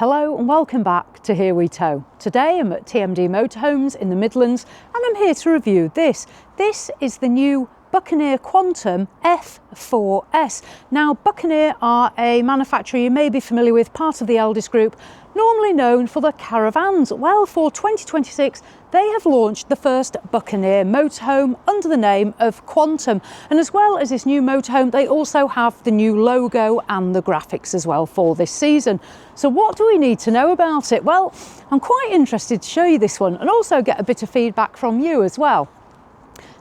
Hello and welcome back to Here We Tow. Today I'm at TMD Motorhomes in the Midlands and I'm here to review this. This is the new Buccaneer Quantum F-4S. Now Buccaneer are a manufacturer you may be familiar with, part of the Eldis Group, normally known for the Caravans. Well, for 2026 they have launched the first Buccaneer motorhome under the name of Quantum, and as well as this new motorhome they also have the new logo and the graphics as well for this season. So what do we need to know about it? Well, I'm quite interested to show you this one and also get a bit of feedback from you as well.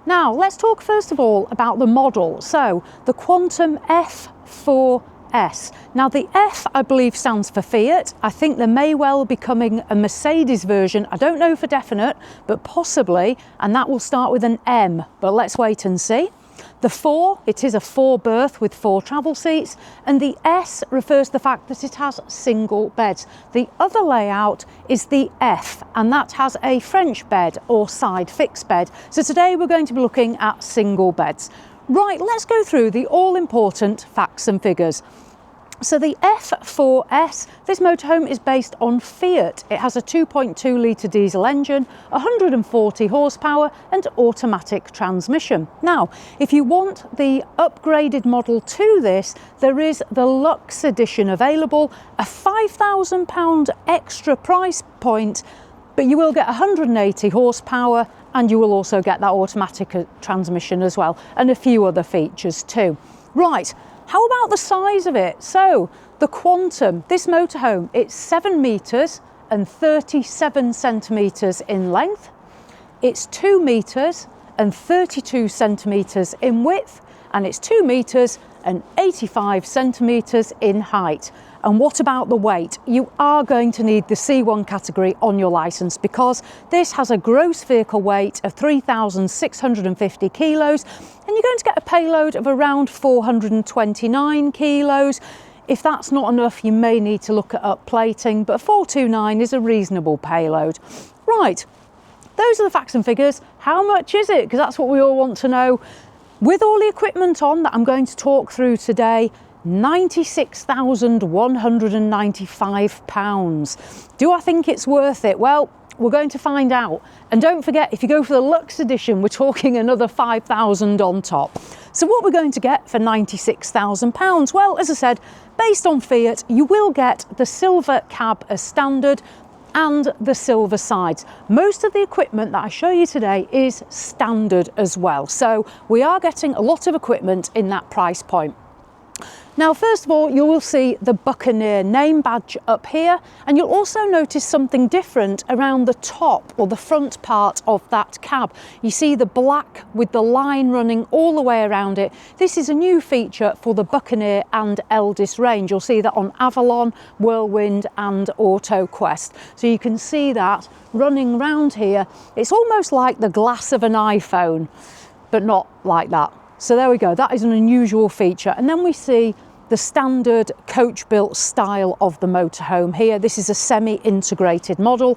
Now, let's talk first of all about the model. So, the Quantum F-4S. Now, the F, I believe, stands for Fiat. I think there may well be coming a Mercedes version. I don't know for definite, but possibly, and that will start with an M, but let's wait and see. The 4, it is a 4-berth with 4 travel seats, and the S refers to the fact that it has single beds. The other layout is the F, and that has a French bed or side fixed bed. So today we're going to be looking at single beds. Right, let's go through the all-important facts and figures. So the F-4S, this motorhome is based on Fiat. It has a 2.2 litre diesel engine, 140 horsepower and automatic transmission. Now, if you want the upgraded model to this, there is the Luxe edition available, a £5,000 extra price point, but you will get 180 horsepower and you will also get that automatic transmission as well, and a few other features too. Right. How about the size of it? So the Quantum, this motorhome, it's 7 metres and 37 centimetres in length. It's 2 metres and 32 centimetres in width, and it's 2 metres and 85 centimetres in height. And what about the weight? You are going to need the C1 category on your licence because this has a gross vehicle weight of 3,650 kilos and you're going to get a payload of around 429 kilos. If that's not enough, you may need to look at upplating, but 429 is a reasonable payload. Right, those are the facts and figures. How much is it? Because that's what we all want to know. With all the equipment on that I'm going to talk through today, £96,195. Do I think it's worth it? Well, we're going to find out. And don't forget, if you go for the Luxe edition, we're talking another £5,000 on top. So what we're going to get for £96,000? Well, as I said, based on Fiat, you will get the silver cab as standard and the silver sides. Most of the equipment that I show you today is standard as well. So we are getting a lot of equipment in that price point. Now, first of all, you will see the Buccaneer name badge up here, and you'll also notice something different around the top or the front part of that cab. You see the black with the line running all the way around it. This is a new feature for the Buccaneer and Eldis range. You'll see that on Avalon, Whirlwind and AutoQuest. So you can see that running round here. It's almost like the glass of an iPhone, but not like that. So there we go, that is an unusual feature. And then we see the standard coach-built style of the motorhome here. This is a semi-integrated model.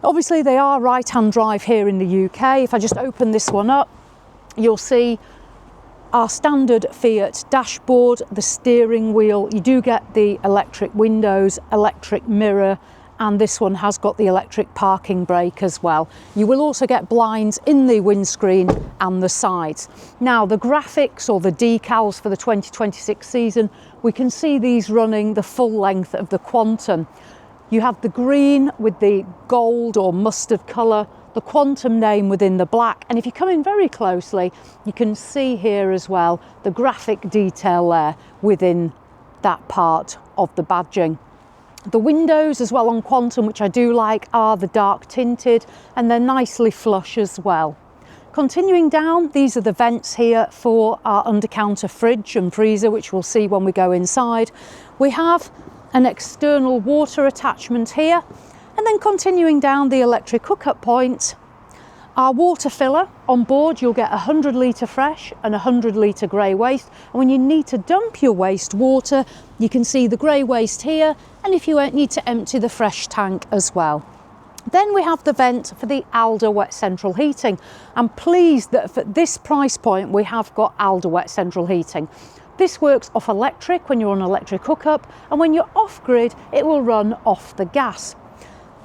Obviously they are right-hand drive here in the UK. If I just open this one up, you'll see our standard Fiat dashboard, the steering wheel. You do get the electric windows, electric mirror, and this one has got the electric parking brake as well. You will also get blinds in the windscreen and the sides. Now the graphics or the decals for the 2026 season, we can see these running the full length of the Quantum. You have the green with the gold or mustard colour, the Quantum name within the black, and if you come in very closely you can see here as well the graphic detail there within that part of the badging. The windows as well on Quantum, which I do like, are the dark tinted and they're nicely flush as well. Continuing down, these are the vents here for our under-counter fridge and freezer, which we'll see when we go inside. We have an external water attachment here, and then continuing down the electric hookup point, our water filler on board. You'll get 100 litre fresh and 100 litre grey waste, and when you need to dump your waste water you can see the grey waste here, and if you need to empty the fresh tank as well. Then we have the vent for the Alder wet central heating. I'm pleased that for this price point we have got Alder wet central heating. This works off electric when you're on electric hookup, and when you're off grid, it will run off the gas.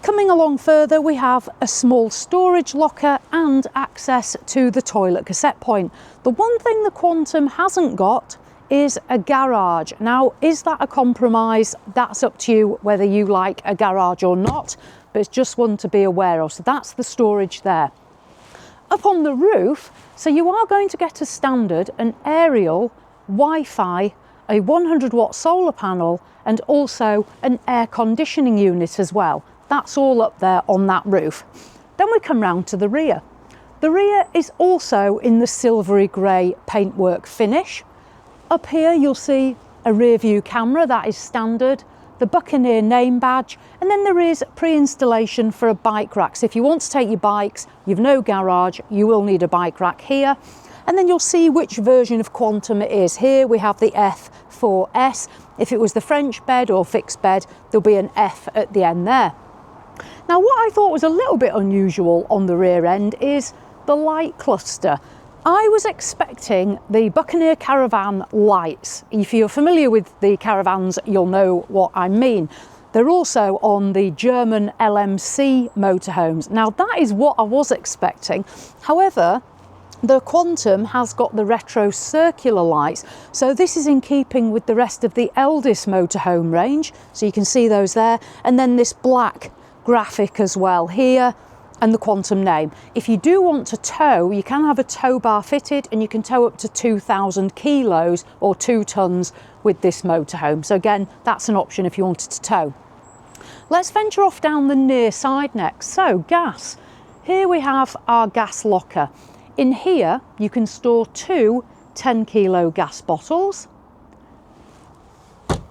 Coming along further, we have a small storage locker and access to the toilet cassette point. The one thing the Quantum hasn't got is a garage. Now, is that a compromise? That's up to you whether you like a garage or not, but it's just one to be aware of. So that's the storage there. Up on the roof, so you are going to get a standard, an aerial, Wi-Fi, a 100-watt solar panel, and also an air conditioning unit as well. That's all up there on that roof. Then we come round to the rear. The rear is also in the silvery grey paintwork finish. Up here you'll see a rear view camera, that is standard, the Buccaneer name badge, and then there is pre-installation for a bike rack. So if you want to take your bikes, you've no garage, you will need a bike rack here. And then you'll see which version of Quantum it is. Here we have the F-4S. If it was the French bed or fixed bed, there'll be an F at the end there. Now, what I thought was a little bit unusual on the rear end is the light cluster. I was expecting the Buccaneer Caravan lights. If you're familiar with the Caravans, you'll know what I mean. They're also on the German LMC motorhomes. Now, that is what I was expecting. However, the Quantum has got the retro circular lights, so this is in keeping with the rest of the eldest motorhome range. So you can see those there, and then this black graphic as well here, and the Quantum name. If you do want to tow, you can have a tow bar fitted, and you can tow up to 2,000 kilos or 2 tons with this motorhome. So again, that's an option if you wanted to tow. Let's venture off down the near side next. So gas. Here we have our gas locker. In here, you can store 2 10-kilo gas bottles.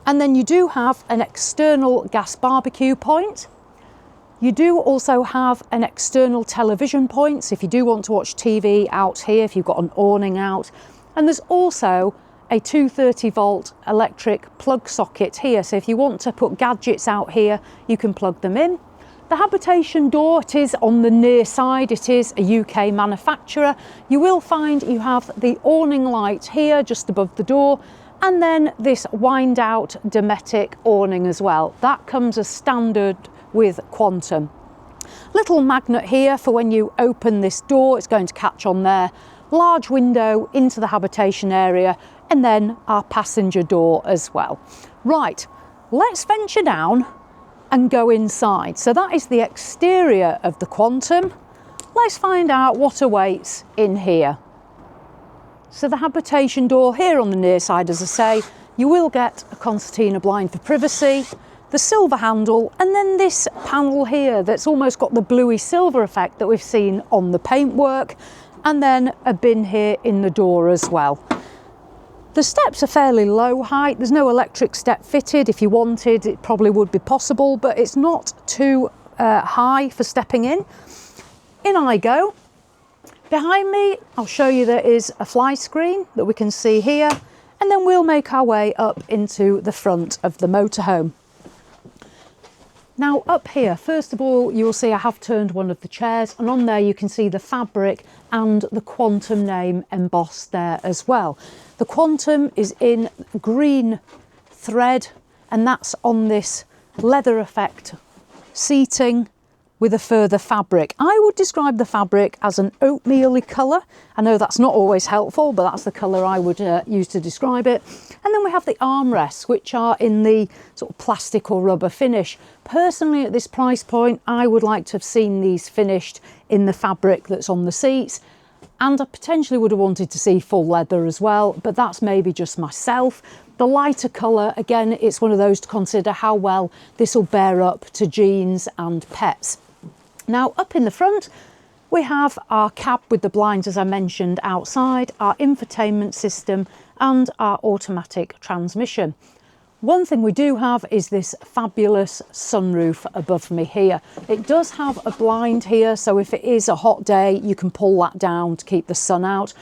And then you do have an external gas barbecue point. You do also have an external television point, so if you do want to watch TV out here, if you've got an awning out. And there's also a 230 volt electric plug socket here, so if you want to put gadgets out here, you can plug them in. The habitation door, it is on the near side, it is a UK manufacturer. You will find you have the awning light here just above the door, and then this wind out Dometic awning as well. That comes as standard with Quantum. Little magnet here for when you open this door, it's going to catch on there. Large window into the habitation area, and then our passenger door as well. Right, let's venture down and go inside. So that is the exterior of the Quantum. Let's find out what awaits in here. So the habitation door here on the near side, as I say, you will get a concertina blind for privacy, the silver handle, and then this panel here that's almost got the bluey silver effect that we've seen on the paintwork, and then a bin here in the door as well. The steps are fairly low height. There's no electric step fitted. If you wanted, it probably would be possible, but it's not too high for stepping in. In I go. Behind me, I'll show you there is a fly screen that we can see here, and then we'll make our way up into the front of the motorhome. Now up here, first of all, you will see I have turned one of the chairs, and on there you can see the fabric and the Quantum name embossed there as well. The Quantum is in green thread, and that's on this leather effect seating with a further fabric. I would describe the fabric as an oatmeal-y colour. I know that's not always helpful, but that's the colour I would use to describe it. And then we have the armrests, which are in the sort of plastic or rubber finish. Personally, at this price point, I would like to have seen these finished in the fabric that's on the seats. And I potentially would have wanted to see full leather as well, but that's maybe just myself. The lighter colour, again, it's one of those to consider how well this will bear up to jeans and pets. Now up in the front, we have our cab with the blinds, as I mentioned, outside, our infotainment system and our automatic transmission. One thing we do have is this fabulous sunroof above me here. It does have a blind here, so if it is a hot day, you can pull that down to keep the sun out.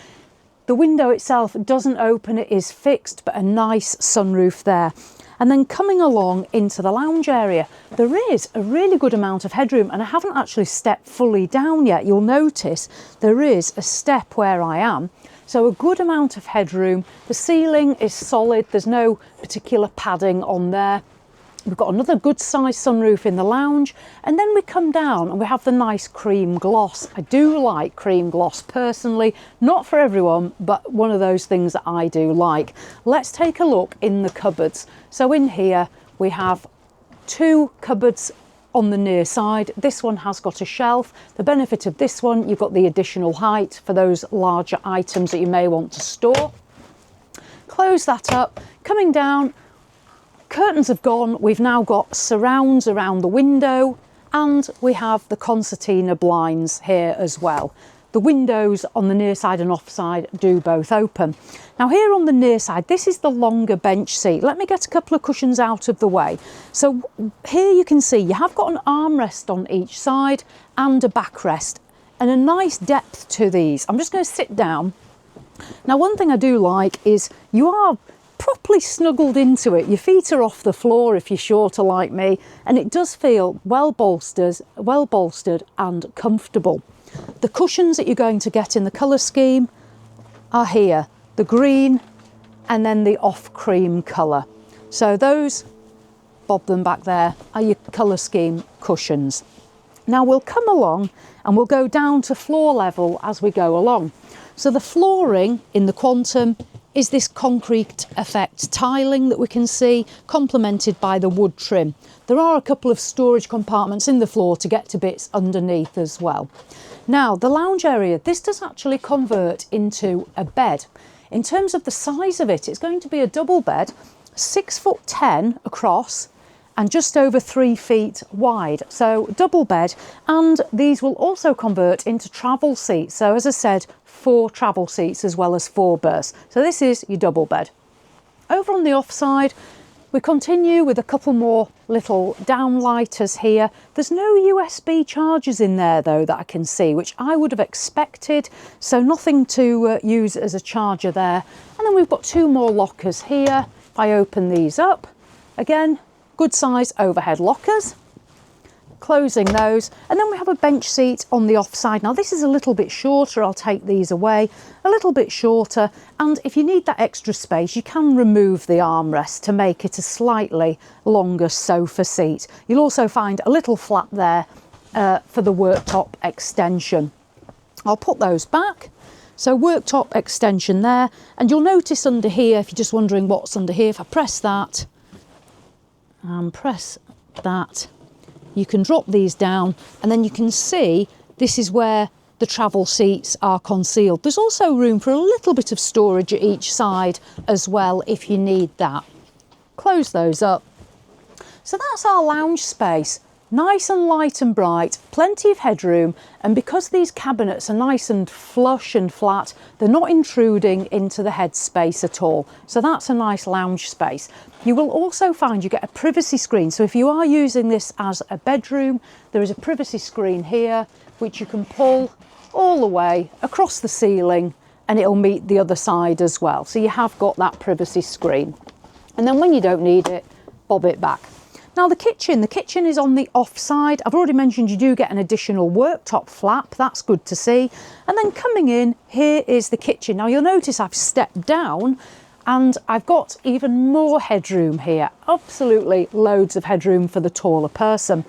The window itself doesn't open, it is fixed, but a nice sunroof there. And then coming along into the lounge area, there is a really good amount of headroom, and I haven't actually stepped fully down yet. You'll notice there is a step where I am. So a good amount of headroom. The ceiling is solid, there's no particular padding on there. We've got another good sized sunroof in the lounge, and then we come down and we have the nice cream gloss. I do like cream gloss personally, not for everyone, but one of those things that I do like. Let's take a look in the cupboards. So in here we have two cupboards on the near side. This one has got a shelf. The benefit of this one, you've got the additional height for those larger items that you may want to store. Close that up. Coming down, curtains have gone. We've now got surrounds around the window, and we have the concertina blinds here as well. The windows on the near side and off side do both open. Now here on the near side, this is the longer bench seat. Let me get a couple of cushions out of the way. So here you can see you have got an armrest on each side and a backrest, and a nice depth to these. I'm just going to sit down. Now one thing I do like is you are properly snuggled into it. Your feet are off the floor if you're shorter like me, and it does feel well bolstered and comfortable. The cushions that you're going to get in the colour scheme are here, the green and then the off cream colour. So those, bob them back there, are your colour scheme cushions. Now we'll come along and we'll go down to floor level as we go along. So the flooring in the Quantum is this concrete effect tiling that we can see, complemented by the wood trim. There are a couple of storage compartments in the floor to get to bits underneath as well. Now the lounge area, this does actually convert into a bed. In terms of the size of it, it's going to be a double bed, 6'10" across and just over 3 feet wide. So double bed, and these will also convert into travel seats. So as I said, 4 travel seats as well as 4 berths. So this is your double bed. Over on the off side, we continue with a couple more little downlighters here. There's no USB chargers in there though that I can see, which I would have expected. So nothing to use as a charger there. And then we've got 2 more lockers here. If I open these up, again, good size overhead lockers. Closing those, and then we have a bench seat on the off side. Now this is a little bit shorter, I'll take these away, a little bit shorter, and if you need that extra space you can remove the armrest to make it a slightly longer sofa seat. You'll also find a little flap there for the worktop extension. I'll put those back. So worktop extension there, and you'll notice under here, if you're just wondering what's under here, if I press that and press that, you can drop these down, and then you can see this is where the travel seats are concealed. There's also room for a little bit of storage at each side as well if you need that. Close those up. So that's our lounge space. Nice and light and bright, plenty of headroom, and because these cabinets are nice and flush and flat, they're not intruding into the head space at all. So that's a nice lounge space. You will also find you get a privacy screen. So if you are using this as a bedroom, there is a privacy screen here, which you can pull all the way across the ceiling, and it'll meet the other side as well. So you have got that privacy screen. And then when you don't need it, bob it back. Now the kitchen is on the off side. I've already mentioned you do get an additional worktop flap, that's good to see. And then coming in, here is the kitchen. Now you'll notice I've stepped down and I've got even more headroom here. Absolutely loads of headroom for the taller person.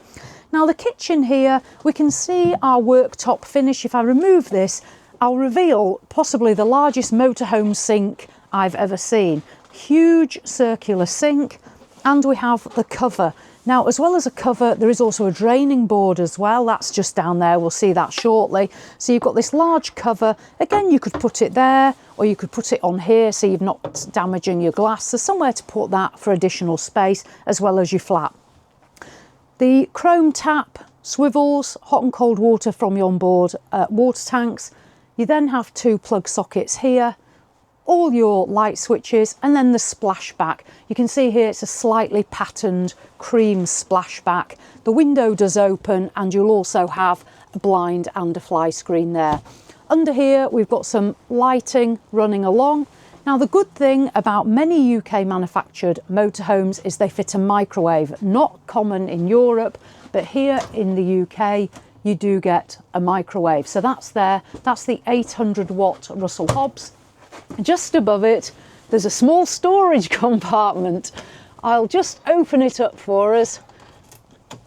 Now the kitchen here, we can see our worktop finish. If I remove this, I'll reveal possibly the largest motorhome sink I've ever seen. Huge circular sink. And we have the cover. Now, as well as a cover, there is also a draining board as well. That's just down there. We'll see that shortly. So you've got this large cover. Again, you could put it there, or you could put it on here so you're not damaging your glass. So somewhere to put that for additional space, as well as your flap. The chrome tap swivels, hot and cold water from your onboard water tanks. You then have 2 plug sockets here, all your light switches, and then the splashback. You can see here it's a slightly patterned cream splashback. The window does open, and you'll also have a blind and a fly screen there. Under here we've got some lighting running along. Now the good thing about many UK manufactured motorhomes is they fit a microwave. Not common in Europe, but here in the UK you do get a microwave. So that's there, that's the 800 watt Russell Hobbs. Just above it, there's a small storage compartment. I'll just open it up for us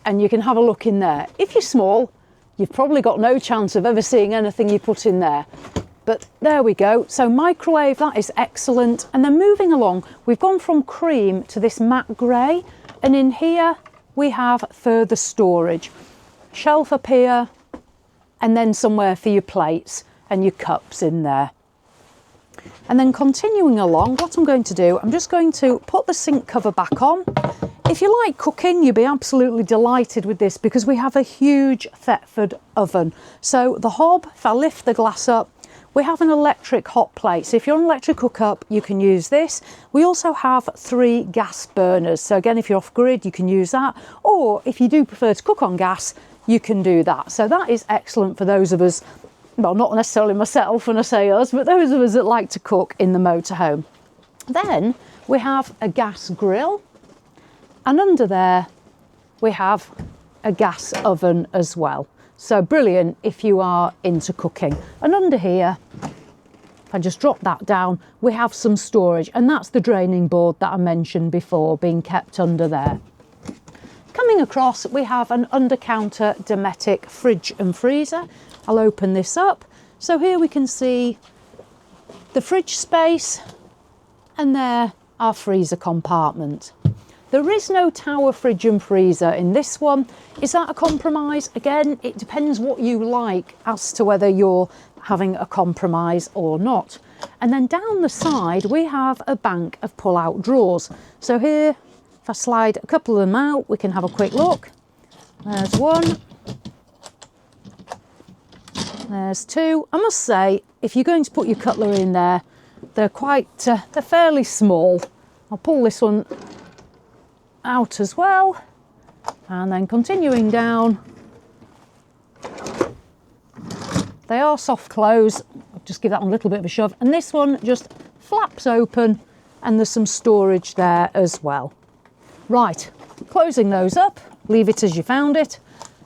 and you can have a look in there. If you're small, you've probably got no chance of ever seeing anything you put in there. But there we go. So microwave, that is excellent. And then moving along, we've gone from cream to this matte grey. And in here, we have further storage. Shelf up here, and then somewhere for your plates and your cups in there. And then continuing along, what I'm going to do, I'm just going to put the sink cover back on. If you like cooking, you'll be absolutely delighted with this because we have a huge Thetford oven. So the hob, if I lift the glass up, we have an electric hot plate. So if you're on electric hookup, you can use this. We also have 3 gas burners. So again, if you're off grid, you can use that. Or if you do prefer to cook on gas, you can do that. So that is excellent for those of us, well, not necessarily myself when I say us, but those of us that like to cook in the motorhome. Then we have a gas grill, and under there we have a gas oven as well. So brilliant if you are into cooking. And under here, if I just drop that down, we have some storage, and that's the draining board that I mentioned before being kept under there. Coming across, we have an under-counter Dometic fridge and freezer. I'll open this up. So here we can see the fridge space, and there our freezer compartment. There is no tower fridge and freezer in this one. Is that a compromise? Again, it depends what you like as to whether you're having a compromise or not. And then down the side, we have a bank of pull-out drawers. So here, if I slide a couple of them out, we can have a quick look. There's one. There's 2. I must say, if you're going to put your cutlery in there, they're fairly small. I'll pull this one out as well, and then continuing down, they are soft close. I'll just give that one a little bit of a shove, and this one just flaps open, and there's some storage there as well. Right, closing those up, leave it as you found it.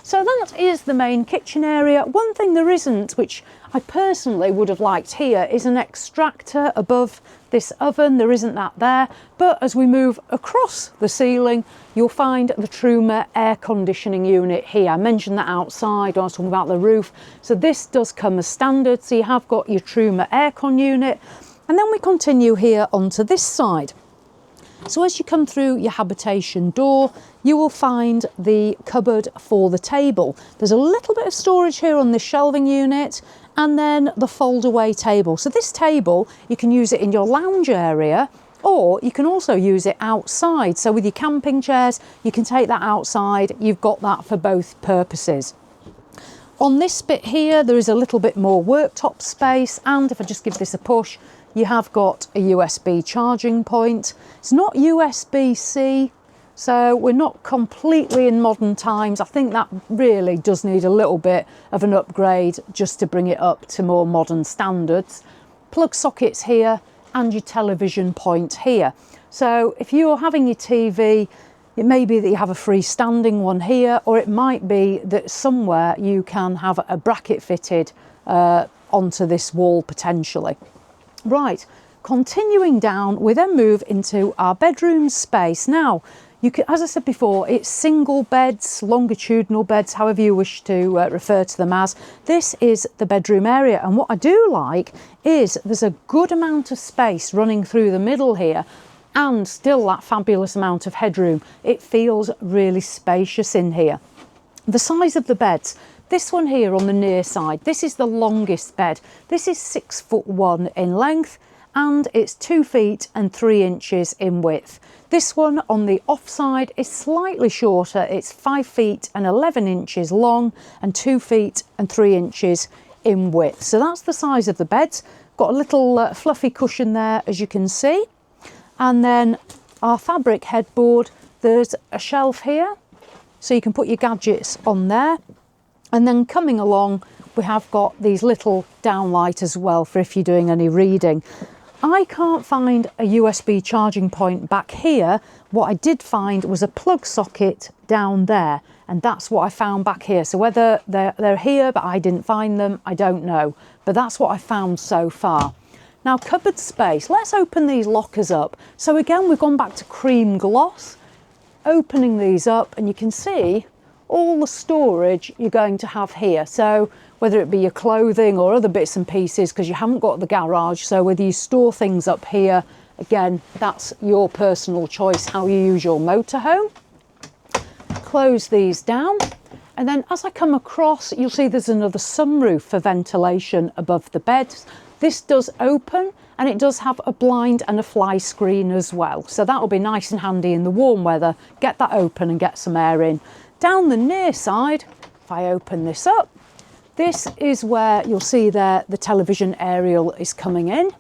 So that is the main kitchen area. One thing there isn't, which I personally would have liked here, is an extractor above this oven. There isn't that there, but as we move across the ceiling, you'll find the Truma air conditioning unit here. I mentioned that outside when I was talking about the roof. So this does come as standard. So you have got your Truma aircon unit. And then we continue here onto this side. So as you come through your habitation door, you will find the cupboard for the table. There's a little bit of storage here on this shelving unit, and then the fold-away table. So this table, you can use it in your lounge area, or you can also use it outside. So with your camping chairs, you can take that outside. You've got that for both purposes. On this bit here, there is a little bit more worktop space, and if I just give this a push, you have got a USB charging point. It's not USB-C, so we're not completely in modern times. I think that really does need a little bit of an upgrade just to bring it up to more modern standards. Plug sockets here and your television point here. So if you're having your TV, it may be that you have a freestanding one here, or it might be that somewhere you can have a bracket fitted onto this wall potentially. Right, continuing down, we then move into our bedroom space. Now, you can, as I said before, it's single beds, longitudinal beds, however you wish to refer to them as. This is the bedroom area, and what I do like is there's a good amount of space running through the middle here, and still that fabulous amount of headroom. It feels really spacious in here. The size of the beds. This one here on the near side, this is the longest bed. This is 6'1" in length, and it's 2 feet and 3 inches in width. This one on the off side is slightly shorter. It's 5 feet and 11 inches long and 2 feet and 3 inches in width. So that's the size of the beds. Got a little fluffy cushion there, as you can see. And then our fabric headboard, there's a shelf here, so you can put your gadgets on there. And then coming along, we have got these little downlight as well for if you're doing any reading. I can't find a USB charging point back here. What I did find was a plug socket down there, and that's what I found back here. So whether they're here, but I didn't find them, I don't know. But that's what I found so far. Now, cupboard space, let's open these lockers up. So again, we've gone back to cream gloss, opening these up, and you can see all the storage you're going to have here. So whether it be your clothing or other bits and pieces, because you haven't got the garage, so whether you store things up here, again, that's your personal choice how you use your motorhome. Close these down, and then as I come across, you'll see there's another sunroof for ventilation above the beds. This does open, and it does have a blind and a fly screen as well, so that will be nice and handy in the warm weather. Get that open and get some air in. Down the near side, if I open this up, this is where you'll see there the television aerial is coming in,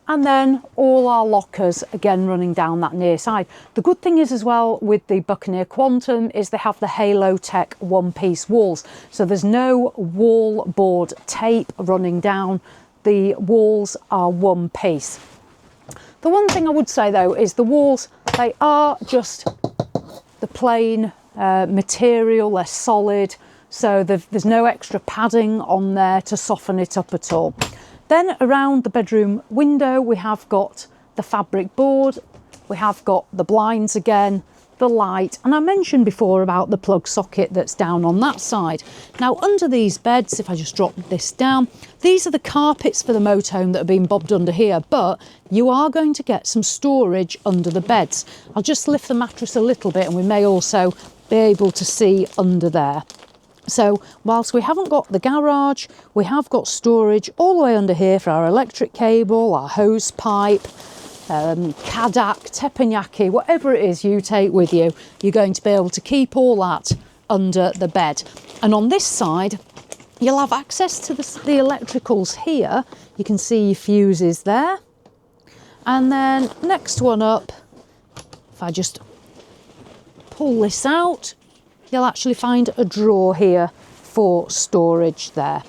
and then all our lockers again running down that near side. The good thing is as well with the Buccaneer Quantum is they have the Halo Tech one-piece walls, so there's no wall board tape running down. The walls are one piece. The one thing I would say though is the walls, they are just the plain material, they're solid, so there's no extra padding on there to soften it up at all. Then around the bedroom window we have got the fabric board, we have got the blinds again, the light, and I mentioned before about the plug socket that's down on that side. Now under these beds, if I just drop this down, these are the carpets for the motorhome that have been bobbed under here, but you are going to get some storage under the beds. I'll just lift the mattress a little bit and we may also be able to see under there. So whilst we haven't got the garage, we have got storage all the way under here for our electric cable, our hose pipe, kadak, teppanyaki, whatever it is you take with you, you're going to be able to keep all that under the bed. And on this side, you'll have access to the electricals here. You can see your fuses there. And then next one up, if I just pull this out, you'll actually find a drawer here for storage there.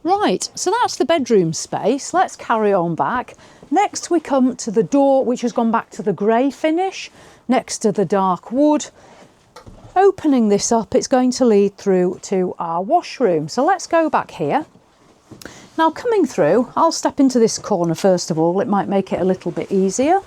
Right, so that's the bedroom space. Let's carry on back. Next we come to the door, which has gone back to the grey finish next to the dark wood. Opening this up, it's going to lead through to our washroom. So let's go back here. Now coming through, I'll step into this corner first of all, it might make it a little bit easier.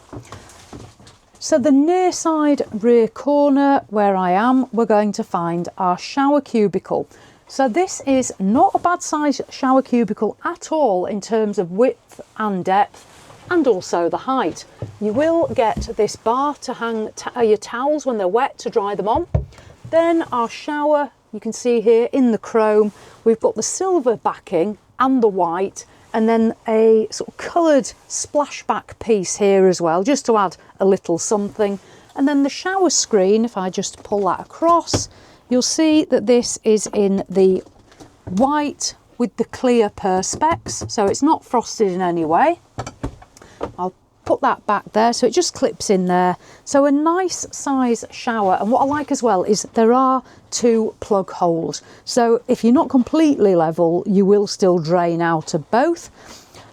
So the near side rear corner where I am, we're going to find our shower cubicle. So this is not a bad size shower cubicle at all in terms of width and depth, and also the height. You will get this bar to hang your towels when they're wet to dry them on. Then our shower, you can see here in the chrome, we've got the silver backing and the white, and then a sort of coloured splashback piece here as well, just to add a little something. And then the shower screen, if I just pull that across, you'll see that this is in the white with the clear perspex, so it's not frosted in any way. I'll put that back there so it just clips in there. So a nice size shower, and what I like as well is there are two plug holes, so if you're not completely level you will still drain out of both.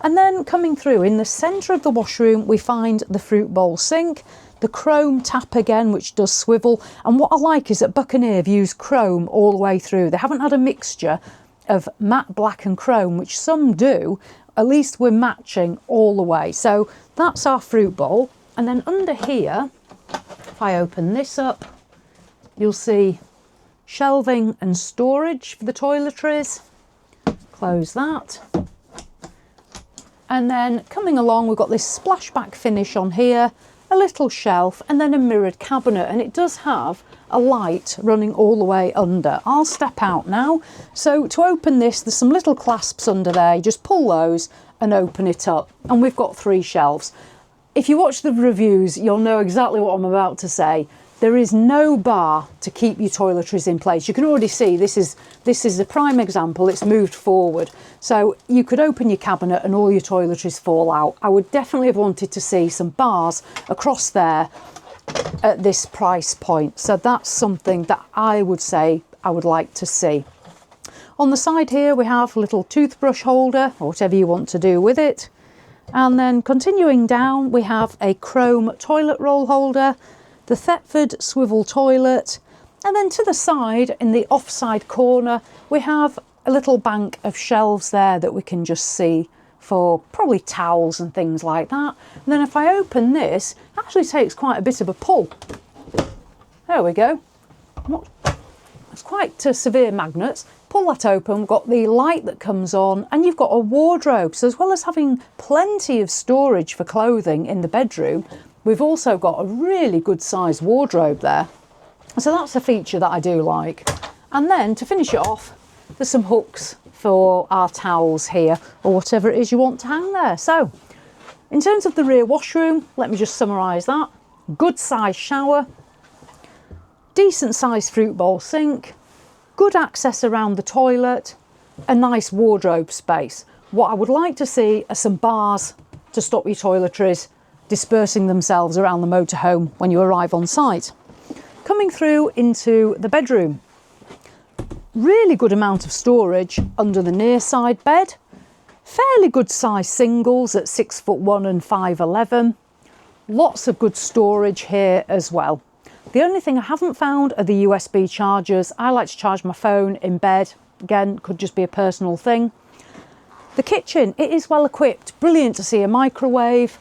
And then coming through in the centre of the washroom we find the fruit bowl sink, the chrome tap again which does swivel, and what I like is that Buccaneer have used chrome all the way through. They haven't had a mixture of matte black and chrome, which some do. At least we're matching all the way. So that's our fruit bowl. And then under here, if I open this up, you'll see shelving and storage for the toiletries. Close that. And then coming along, we've got this splashback finish on here, a little shelf, and then a mirrored cabinet. And it does have a light running all the way under. I'll step out now. So to open this, there's some little clasps under there. You just pull those and open it up. And we've got 3 shelves. If you watch the reviews, you'll know exactly what I'm about to say. There is no bar to keep your toiletries in place. You can already see this is a prime example. It's moved forward. So you could open your cabinet and all your toiletries fall out. I would definitely have wanted to see some bars across there at this price point. So that's something that I would say I would like to see. On the side here we have a little toothbrush holder, or whatever you want to do with it. And then continuing down we have a chrome toilet roll holder, the Thetford swivel toilet, and then to the side in the offside corner we have a little bank of shelves there that we can just see for probably towels and things like that. And then if I open this, it actually takes quite a bit of a pull. There we go. It's quite severe magnets. Pull that open, we've got the light that comes on, and you've got a wardrobe. So as well as having plenty of storage for clothing in the bedroom, we've also got a really good sized wardrobe there. So that's a feature that I do like. And then to finish it off, there's some hooks for our towels here, or whatever it is you want to hang there. So in terms of the rear washroom, let me just summarise that. Good sized shower, decent sized fruit bowl sink, good access around the toilet, a nice wardrobe space. What I would like to see are some bars to stop your toiletries dispersing themselves around the motorhome when you arrive on site. Coming through into the bedroom, really good amount of storage under the near side bed, fairly good size singles at 6'1" and 5'11". Lots of good storage here as well. The only thing I haven't found are the USB chargers. I like to charge my phone in bed. Again, could just be a personal thing. The kitchen, it is well equipped. Brilliant to see a microwave.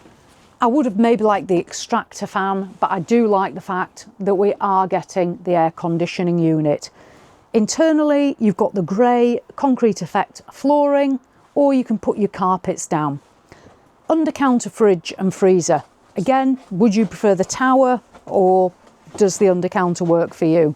I would have maybe liked the extractor fan, but I do like the fact that we are getting the air conditioning unit. Internally, you've got the grey concrete effect flooring, or you can put your carpets down. Under counter fridge and freezer. Again, would you prefer the tower, or does the under counter work for you?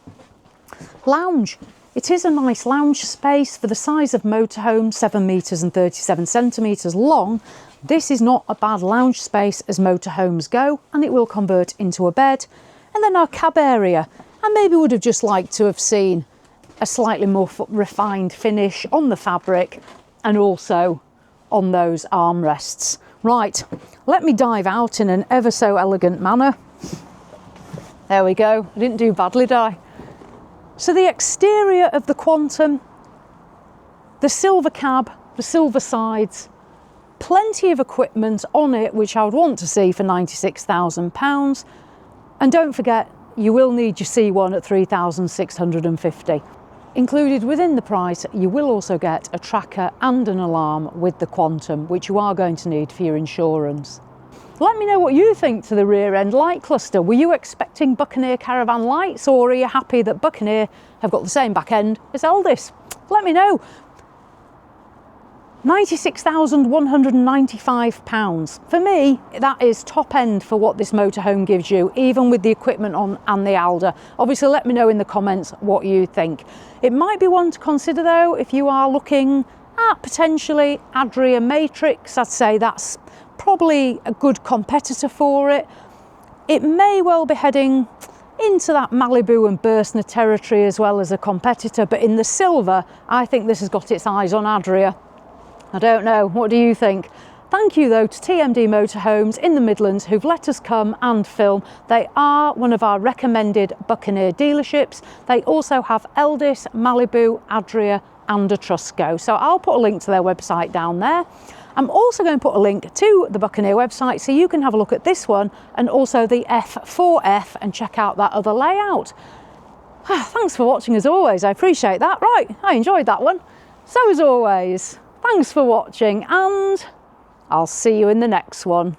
Lounge. It is a nice lounge space for the size of motorhome, 7 metres and 37 centimetres long. This is not a bad lounge space as motorhomes go, and it will convert into a bed. And then our cab area. I maybe would have just liked to have seen a slightly more refined finish on the fabric and also on those armrests. Right, let me dive out in an ever so elegant manner. There we go. I didn't do badly, did I? So the exterior of the Quantum, the silver cab, the silver sides, plenty of equipment on it which I would want to see for £96,000. And don't forget, you will need your C1 at £3,650. Included within the price, you will also get a tracker and an alarm with the Quantum, which you are going to need for your insurance. Let me know what you think to the rear end light cluster. Were you expecting Buccaneer Caravan lights, or are you happy that Buccaneer have got the same back end as Eldis? Let me know. £96,195. For me, that is top end for what this motorhome gives you, even with the equipment on and the Alder. Obviously, let me know in the comments what you think. It might be one to consider though if you are looking at potentially Adria Matrix. I'd say that's probably a good competitor for it. It may well be heading into that Malibu and Berths territory as well as a competitor, but in the silver, I think this has got its eyes on Adria. I don't know, what do you think? Thank you though to TMD Motorhomes in the Midlands who've let us come and film. They are one of our recommended Buccaneer dealerships. They also have Eldis, Malibu, Adria and a Trusco. So I'll put a link to their website down there. I'm also going to put a link to the Buccaneer website so you can have a look at this one and also the F-4S and check out that other layout. Thanks for watching as always, I appreciate that. Right, I enjoyed that one. So as always, thanks for watching and I'll see you in the next one.